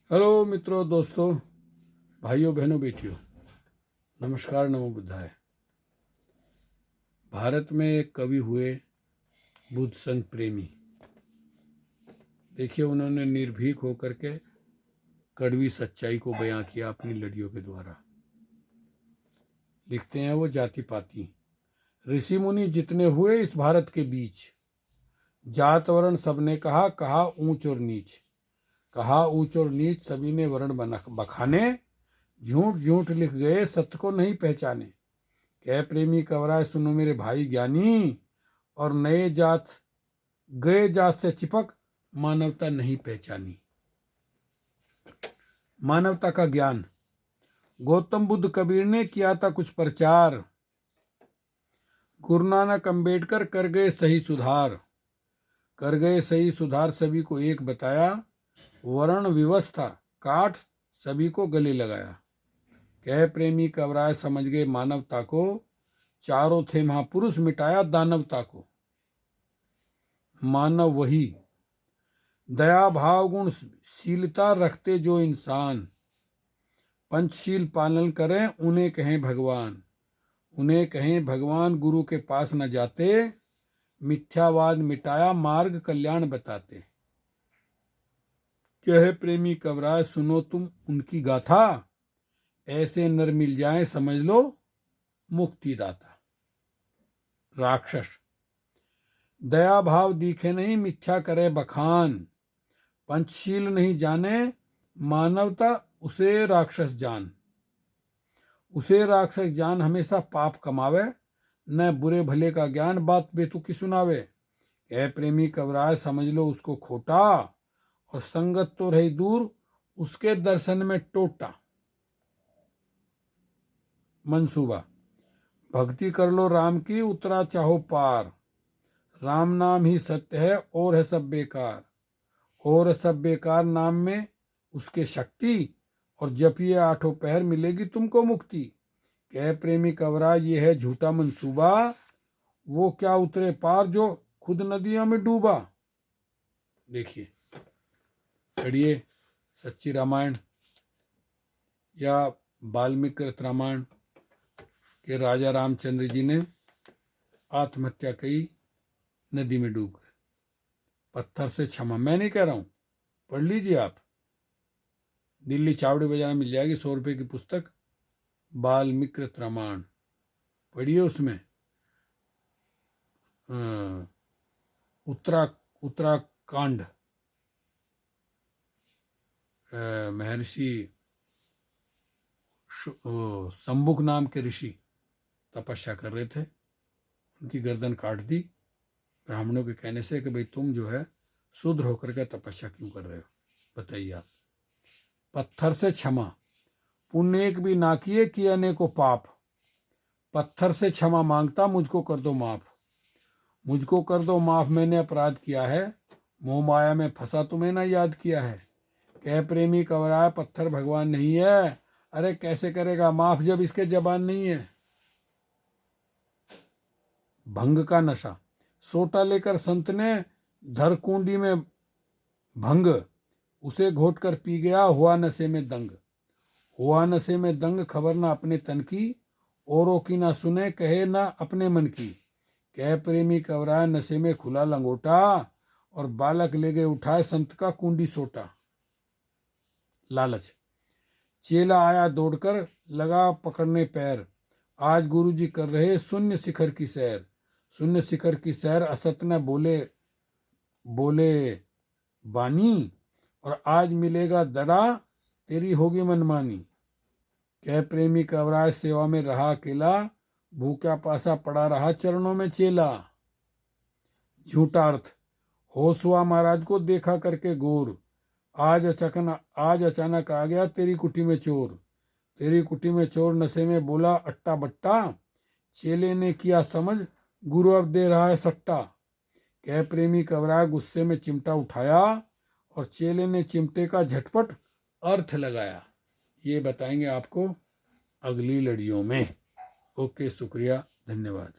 Hello मित्रों, दोस्तों, भाइयों, बहनों, बेटियों, नमस्कार, नमो बुद्धाय। भारत में एक कवि हुए बुद्ध संघ प्रेमी। देखिए, उन्होंने निर्भीक होकर के कड़वी सच्चाई को बयां किया अपनी लड़ियों के द्वारा। लिखते हैं वो जाति पाति। ऋषि मुनि जितने हुए इस भारत के बीच, जात वर्ण सबने कहा, कहा ऊंच और नीच। कहा ऊंच और नीच सभी ने वर्ण बखाने, झूठ झूठ लिख गए सत्य को नहीं पहचाने। कह प्रेमी कवराय सुनो मेरे भाई ज्ञानी, और नए जात गए जात से चिपक मानवता नहीं पहचानी। मानवता का ज्ञान गौतम बुद्ध कबीर ने किया था कुछ प्रचार। गुरु नानक अम्बेडकर कर गए सही सुधार। कर गए सही सुधार सभी को एक बताया, वर्ण व्यवस्था काट सभी को गले लगाया। कह प्रेमी कवराय समझ गए मानवता को, चारों थे महापुरुष मिटाया दानवता को। मानव वही दया भाव गुण शीलता रखते जो इंसान, पंचशील पालन करें उन्हें कहें भगवान। उन्हें कहें भगवान गुरु के पास न जाते, मिथ्यावाद मिटाया मार्ग कल्याण बताते। कह प्रेमी कवराय सुनो तुम उनकी गाथा, ऐसे नर मिल जाए समझ लो मुक्तिदाता। राक्षस दया भाव दिखे नहीं मिथ्या करे बखान, पंचशील नहीं जाने मानवता उसे राक्षस जान। उसे राक्षस जान हमेशा पाप कमावे, न बुरे भले का ज्ञान बात बेतुकी सुनावे। कह प्रेमी कवराय समझ लो उसको खोटा, और संगत तो रही दूर उसके दर्शन में टोटा। मंसूबा भक्ति कर लो राम की उतरा चाहो पार, राम नाम ही सत्य है और है सब बेकार। और सब बेकार नाम में उसके शक्ति, और जपिए आठों पहर मिलेगी तुमको मुक्ति। कह प्रेमी कवरा ये है झूठा मंसूबा, वो क्या उतरे पार जो खुद नदियों में डूबा। देखिए, पढ़िए सच्ची रामायण या वाल्मीकि रामायण के राजा रामचंद्र जी ने आत्महत्या की, नदी में डूब गए। पत्थर से क्षमा, मैं नहीं कह रहा हूँ, पढ़ लीजिए आप। दिल्ली चावड़ी बाजार में मिल जाएगी 100 रुपये की पुस्तक, वाल्मीकि रामायण पढ़िए। उसमें उत्तराखंड महर्षि शंबुक नाम के ऋषि तपस्या कर रहे थे। उनकी गर्दन काट दी ब्राह्मणों के कहने से कि भाई तुम जो है शूद्र होकर के तपस्या क्यों कर रहे हो, बताइए आप। पत्थर से क्षमा, पुण्य एक भी ना किए अनेकों पाप। पत्थर से क्षमा मांगता मुझको कर दो माफ। मुझको कर दो माफ मैंने अपराध किया है, मोह माया में फंसा तुम्हें ना याद किया है। कह प्रेमी कवराय पत्थर भगवान नहीं है, अरे कैसे करेगा माफ जब इसके जबान नहीं है। भंग का नशा, सोटा लेकर संत ने धर कुंडी में भंग, उसे घोट कर पी गया हुआ नशे में दंग। हुआ नशे में दंग खबर ना अपने तन की, औरों की ना सुने कहे ना अपने मन की। कह प्रेमी कवराय नशे में खुला लंगोटा, और बालक ले गए उठाए संत का कुंडी सोटा। लालच, चेला आया दौड़कर लगा पकड़ने पैर, आज गुरुजी कर रहे शून्य शिखर की सैर। शून्य शिखर की सैर असत न बोले बोले बानी, और आज मिलेगा दड़ा तेरी होगी मनमानी। कह प्रेमी कवराय सेवा में रहा अकेला, भूखा पासा पड़ा रहा चरणों में चेला। झूठा अर्थ, होश हुआ महाराज को देखा करके गौर, आज अचानक आ गया तेरी कुटी में चोर। तेरी कुटी में चोर नशे में बोला अट्टा बट्टा, चेले ने किया समझ गुरु अब दे रहा है सट्टा। कह प्रेमी कवराय गुस्से में चिमटा उठाया, और चेले ने चिमटे का झटपट अर्थ लगाया। ये बताएंगे आपको अगली लड़ियों में। ओके, शुक्रिया, धन्यवाद।